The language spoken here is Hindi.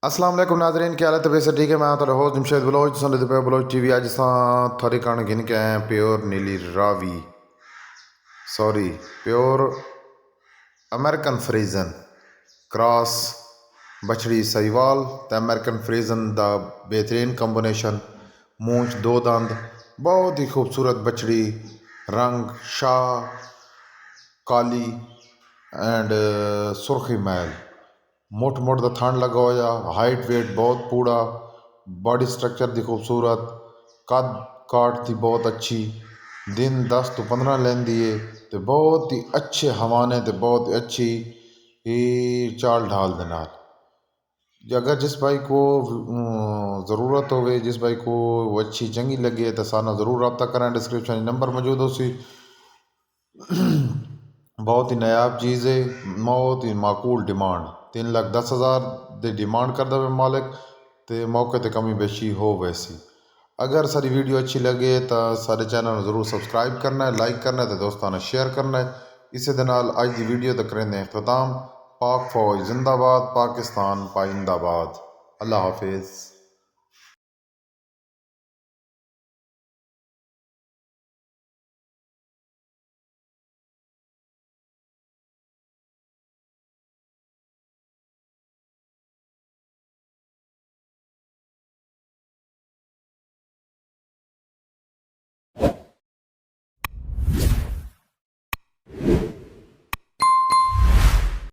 अस्सलाम वालेकुम नाज़रीन, क्या हालत है? वैसे ठीक है। मैं आता होस्ट जमशेद बलोच सुन पे बलोच टीवी। आज थोड़ी कण गिन के आए हैं प्योर नीली Ravi, sorry pure American फ्रीजन cross बछड़ी सहीवाल द अमेरिकन फ्रीजन द बेहतरीन कॉम्बिनेशन। मूंछ दो दंद, बहुत ही खूबसूरत बछड़ी, रंग शाह काली एंड सुर्खी मैल, मुठ मुठ दा थन लगा होया, हाइट वेट बहुत पूरा, बॉडी स्ट्रक्चर दी खूबसूरत, कद काट दी बहुत अच्छी, दिन 10 तो 15 लेंदी है तो बहुत ही अच्छे हवाने ते बहुत ही अच्छी ही चाल ढाल दे नाल। अगर जिस भाई को ज़रूरत हो, जिस भाई को वो अच्छी चंगी लगे तो साना ज़रूर रब्ता करें। डिस्क्रिप्शन नंबर मौजूद हो सी। बहुत ही नायाब चीज़ है, बहुत ही माकूल डिमांड, 3,10,000 ਦੀ डिमांड करदा वे मालिक ते मौके ते कमी बेशी हो वैसी। अगर सारी वीडियो अच्छी लगे तो सारे चैनल ज़रूर सब्सक्राइब करना है, लाइक करना है, तो दोस्तों ने शेयर करना है। इसी दे नाल अज की वीडियो तक करेंगे अख्ताम। पाक फौज जिंदाबाद, पाकिस्तान पाइंदाबाद। अल्लाह हाफिज़।